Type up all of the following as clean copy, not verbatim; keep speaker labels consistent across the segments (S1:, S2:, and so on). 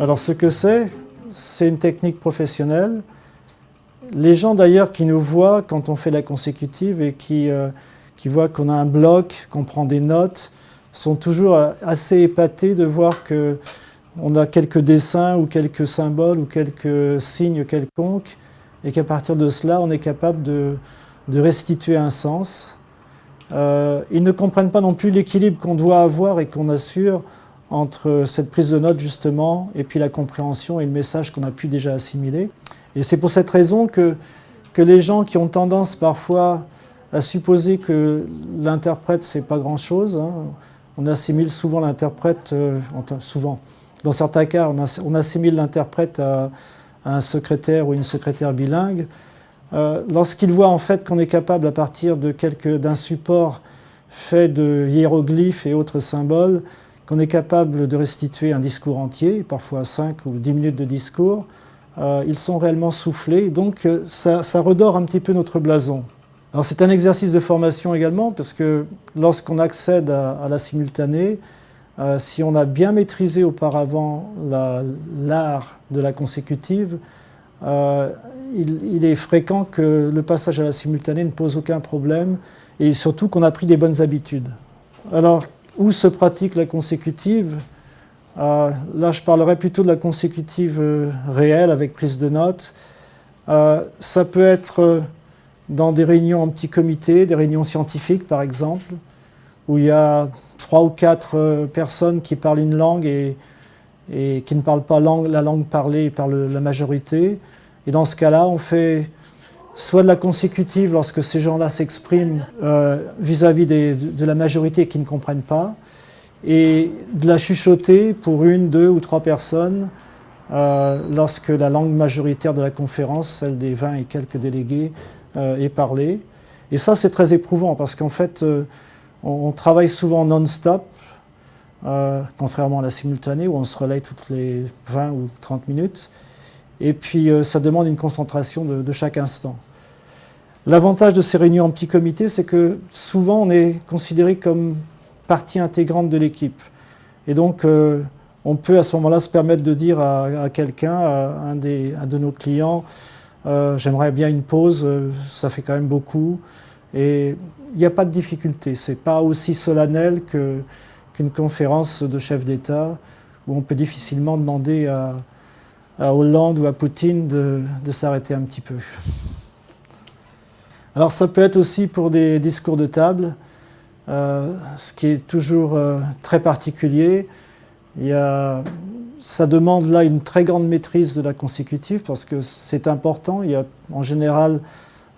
S1: Alors ce que c'est une technique professionnelle. Les gens d'ailleurs qui nous voient quand on fait la consécutive et qui voient qu'on a un bloc, qu'on prend des notes, sont toujours assez épatés de voir qu'on a quelques dessins ou quelques symboles ou quelques signes quelconques et qu'à partir de cela, on est capable de restituer un sens. Ils ne comprennent pas non plus l'équilibre qu'on doit avoir et qu'on assure entre cette prise de notes justement et puis la compréhension et le message qu'on a pu déjà assimiler. Et c'est pour cette raison que les gens qui ont tendance parfois à supposer que l'interprète c'est pas grand-chose, hein, on assimile souvent l'interprète, souvent, dans certains cas on assimile l'interprète à un secrétaire ou une secrétaire bilingue. Lorsqu'ils voient en fait qu'on est capable à partir d'un support fait de hiéroglyphes et autres symboles, qu'on est capable de restituer un discours entier, parfois 5 ou 10 minutes de discours, ils sont réellement soufflés, donc ça redore un petit peu notre blason. Alors c'est un exercice de formation également, parce que lorsqu'on accède à la simultanée, si on a bien maîtrisé auparavant l'art de la consécutive, il est fréquent que le passage à la simultanée ne pose aucun problème, et surtout qu'on a pris des bonnes habitudes. Alors, où se pratique la consécutive? Là, je parlerai plutôt de la consécutive réelle avec prise de notes. Ça peut être dans des réunions en petit comité, des réunions scientifiques par exemple, où il y a 3 ou 4 personnes qui parlent une langue et qui ne parlent pas la langue parlée par la majorité. Et dans ce cas-là, on fait soit de la consécutive lorsque ces gens-là s'expriment vis-à-vis de la majorité qui ne comprennent pas, et de la chuchoter pour 1, 2 ou 3 personnes lorsque la langue majoritaire de la conférence, celle des 20 et quelques délégués, est parlée. Et ça, c'est très éprouvant parce qu'en fait, on travaille souvent non-stop, contrairement à la simultanée où on se relaye toutes les 20 ou 30 minutes. Et puis, ça demande une concentration de chaque instant. L'avantage de ces réunions en petit comité, c'est que souvent, on est considéré comme partie intégrante de l'équipe. Et donc, on peut à ce moment-là se permettre de dire à quelqu'un, à un de nos clients, j'aimerais bien une pause, ça fait quand même beaucoup. Et il n'y a pas de difficulté. Ce n'est pas aussi solennel qu'une conférence de chef d'État où on peut difficilement demander à Hollande ou à Poutine de s'arrêter un petit peu. Alors ça peut être aussi pour des discours de table, ce qui est toujours très particulier. Ça demande là une très grande maîtrise de la consécutive parce que c'est important. Il y a en général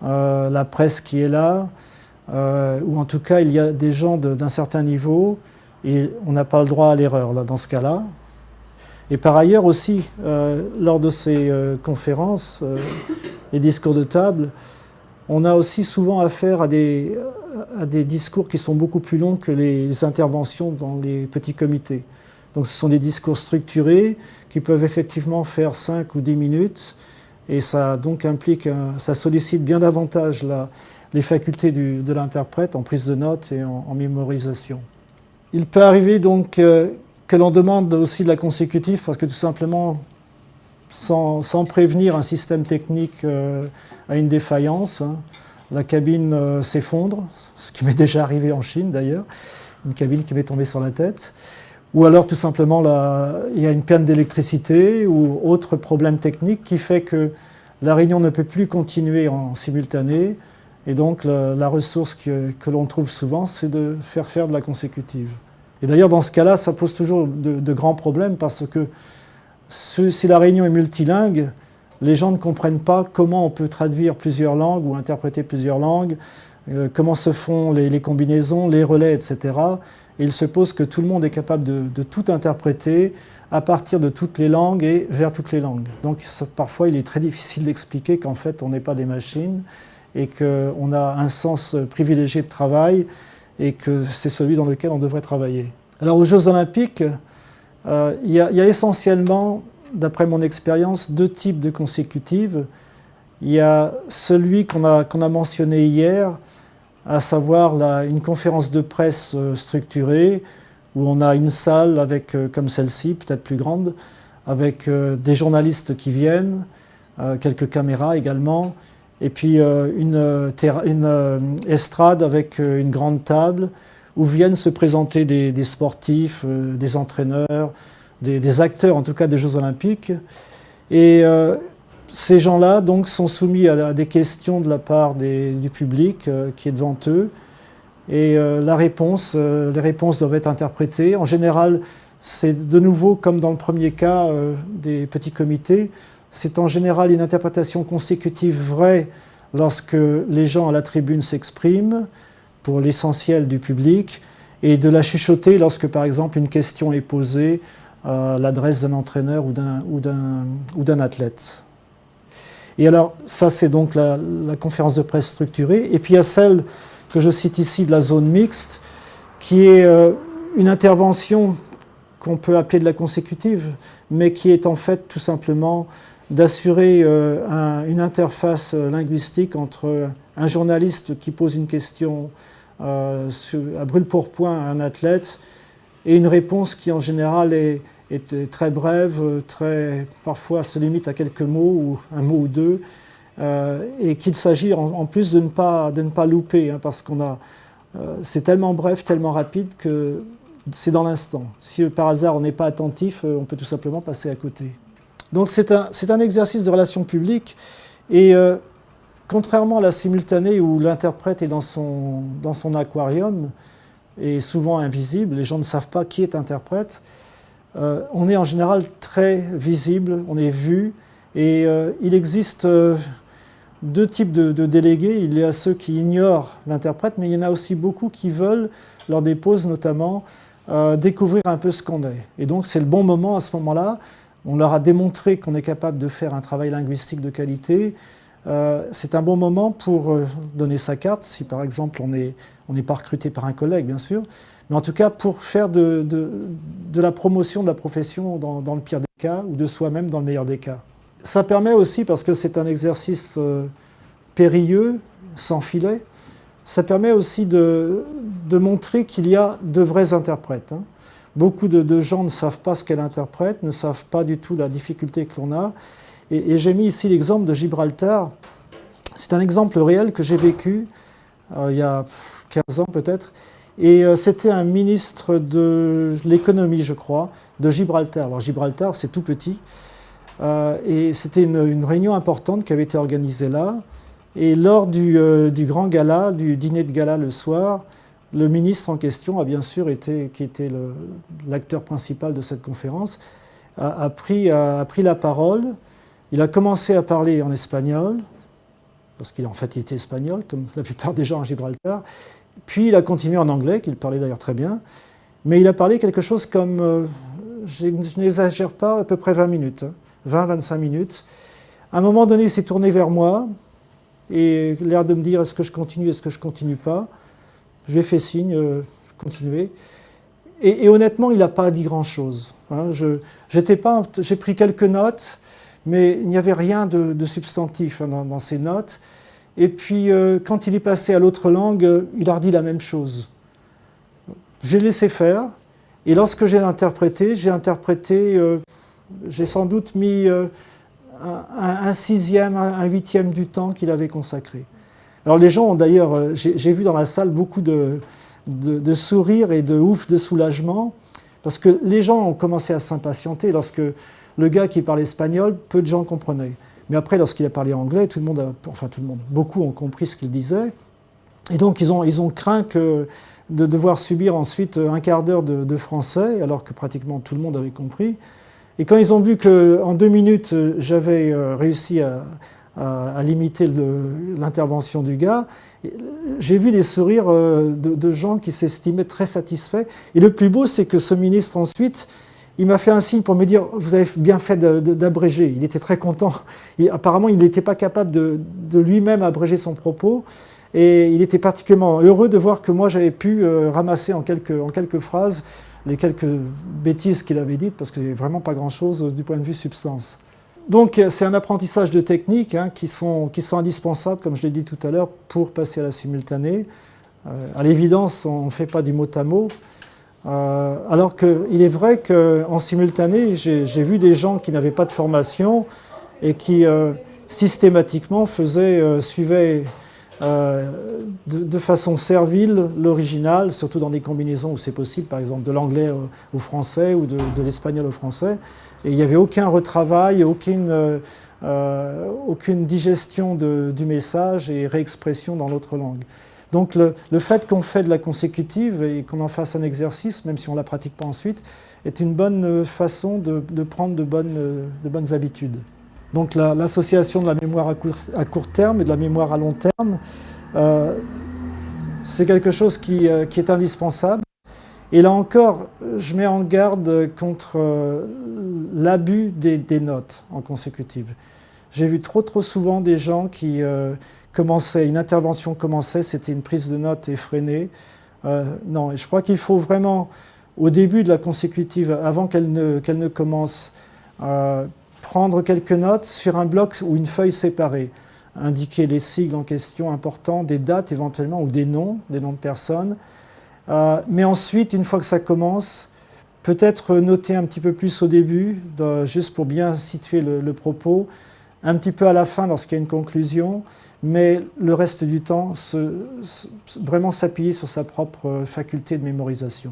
S1: la presse qui est là, ou en tout cas il y a des gens d'un certain niveau et on n'a pas le droit à l'erreur là, dans ce cas-là. Et par ailleurs aussi, lors de ces conférences, les discours de table, on a aussi souvent affaire à des discours qui sont beaucoup plus longs que les interventions dans les petits comités. Donc ce sont des discours structurés qui peuvent effectivement faire 5 ou 10 minutes et ça donc ça sollicite bien davantage les facultés de l'interprète en prise de notes et en mémorisation. Il peut arriver donc que l'on demande aussi de la consécutive parce que tout simplement, sans prévenir, un système technique a une défaillance. Hein. La cabine s'effondre, ce qui m'est déjà arrivé en Chine d'ailleurs, une cabine qui m'est tombée sur la tête. Ou alors tout simplement, il y a une panne d'électricité ou autre problème technique qui fait que la réunion ne peut plus continuer en simultané. Et donc la ressource que l'on trouve souvent, c'est de faire de la consécutive. Et d'ailleurs, dans ce cas-là, ça pose toujours de grands problèmes parce que si la réunion est multilingue, les gens ne comprennent pas comment on peut traduire plusieurs langues ou interpréter plusieurs langues, comment se font les combinaisons, les relais, etc. Et il se pose que tout le monde est capable de tout interpréter à partir de toutes les langues et vers toutes les langues. Donc parfois, il est très difficile d'expliquer qu'en fait, on n'est pas des machines et qu'on a un sens privilégié de travail et que c'est celui dans lequel on devrait travailler. Alors aux Jeux Olympiques, il y a essentiellement, d'après mon expérience, 2 types de consécutives. Il y a celui qu'on a mentionné hier, à savoir une conférence de presse structurée, où on a une salle avec, comme celle-ci, peut-être plus grande, avec des journalistes qui viennent, quelques caméras également, et puis une estrade avec une grande table où viennent se présenter des sportifs, des entraîneurs, des acteurs en tout cas des Jeux Olympiques. Et ces gens-là donc sont soumis à des questions de la part du public qui est devant eux. Et les réponses doivent être interprétées. En général, c'est de nouveau comme dans le premier cas des petits comités, c'est en général une interprétation consécutive vraie lorsque les gens à la tribune s'expriment pour l'essentiel du public, et de la chuchoter lorsque par exemple une question est posée à l'adresse d'un entraîneur ou d'un athlète. Et alors ça c'est donc la conférence de presse structurée, et puis il y a celle que je cite ici de la zone mixte, qui est une intervention qu'on peut appeler de la consécutive, mais qui est en fait tout simplement d'assurer une interface linguistique entre un journaliste qui pose une question à brûle-pourpoint à un athlète et une réponse qui en général est très brève, parfois se limite à quelques mots ou un mot ou deux, et qu'il s'agit en plus de ne pas louper, hein, parce c'est tellement bref, tellement rapide que c'est dans l'instant. Si par hasard on n'est pas attentif, on peut tout simplement passer à côté. Donc c'est un exercice de relations publiques, et contrairement à la simultanée où l'interprète est dans son aquarium et souvent invisible, les gens ne savent pas qui est interprète, on est en général très visible, on est vu, et il existe deux types de délégués. Il y a ceux qui ignorent l'interprète, mais il y en a aussi beaucoup qui veulent, lors des pauses notamment, découvrir un peu ce qu'on est. Et donc c'est le bon moment à ce moment-là. On leur a démontré qu'on est capable de faire un travail linguistique de qualité. C'est un bon moment pour donner sa carte, si par exemple on n'est pas recruté par un collègue, bien sûr, mais en tout cas pour faire de la promotion de la profession dans le pire des cas, ou de soi-même dans le meilleur des cas. Ça permet aussi, parce que c'est un exercice périlleux, sans filet, ça permet aussi de montrer qu'il y a de vrais interprètes, hein. Beaucoup de gens ne savent pas ce qu'elle interprète, ne savent pas du tout la difficulté que l'on a. Et j'ai mis ici l'exemple de Gibraltar. C'est un exemple réel que j'ai vécu il y a 15 ans peut-être. Et c'était un ministre de l'économie, je crois, de Gibraltar. Alors Gibraltar, c'est tout petit. Et c'était une réunion importante qui avait été organisée là. Et lors du grand gala, du dîner de gala le soir, le ministre en question a bien sûr qui était l'acteur principal de cette conférence, a pris la parole. Il a commencé à parler en espagnol, parce qu'il en fait il était espagnol, comme la plupart des gens à Gibraltar. Puis il a continué en anglais, qu'il parlait d'ailleurs très bien. Mais il a parlé quelque chose comme, je n'exagère pas, à peu près 20 minutes, 20-25 minutes. À un moment donné, il s'est tourné vers moi, et l'air de me dire est-ce que je continue pas. Je lui ai fait signe, continuer. Et honnêtement, il n'a pas dit grand-chose, hein. J'ai pris quelques notes, mais il n'y avait rien de substantif, hein, dans ces notes. Et puis, quand il est passé à l'autre langue, il a redit la même chose. J'ai laissé faire, et lorsque j'ai interprété, j'ai sans doute mis un sixième, un huitième du temps qu'il avait consacré. Alors les gens ont d'ailleurs, j'ai vu dans la salle beaucoup de sourires et de ouf de soulagement, parce que les gens ont commencé à s'impatienter. Lorsque le gars qui parlait espagnol, peu de gens comprenaient. Mais après, lorsqu'il a parlé anglais, beaucoup ont compris ce qu'il disait. Et donc ils ont craint de devoir subir ensuite un quart d'heure de français, alors que pratiquement tout le monde avait compris. Et quand ils ont vu qu'en 2 minutes, j'avais réussi à limiter l'intervention du gars, j'ai vu des sourires de gens qui s'estimaient très satisfaits. Et le plus beau, c'est que ce ministre, ensuite, il m'a fait un signe pour me dire « Vous avez bien fait d'abréger ». Il était très content. Apparemment, il n'était pas capable de lui-même abréger son propos. Et il était particulièrement heureux de voir que moi, j'avais pu ramasser en quelques phrases les quelques bêtises qu'il avait dites, parce qu'il n'y avait vraiment pas grand-chose du point de vue substance. Donc c'est un apprentissage de techniques, hein, qui sont indispensables, comme je l'ai dit tout à l'heure, pour passer à la simultanée. À l'évidence, on ne fait pas du mot à mot. Alors qu'il est vrai qu'en simultané, j'ai vu des gens qui n'avaient pas de formation et qui systématiquement suivaient de façon servile l'original, surtout dans des combinaisons où c'est possible, par exemple de l'anglais au français ou de l'espagnol au français. Et il n'y avait aucun retravail, aucune digestion du message et réexpression dans l'autre langue. Donc le fait qu'on fait de la consécutive et qu'on en fasse un exercice, même si on ne la pratique pas ensuite, est une bonne façon de prendre de bonnes habitudes. Donc l'association de la mémoire à court terme et de la mémoire à long terme, c'est quelque chose qui est indispensable. Et là encore, je mets en garde contre l'abus des notes en consécutive. J'ai vu trop souvent des gens qui une intervention commençait, c'était une prise de notes effrénée. Non, et je crois qu'il faut vraiment, au début de la consécutive, avant qu'elle ne commence, prendre quelques notes sur un bloc ou une feuille séparée, indiquer les sigles en question importants, des dates éventuellement, ou des noms de personnes. Mais ensuite, une fois que ça commence, peut-être noter un petit peu plus au début, juste pour bien situer le propos, un petit peu à la fin lorsqu'il y a une conclusion, mais le reste du temps, vraiment s'appuyer sur sa propre faculté de mémorisation.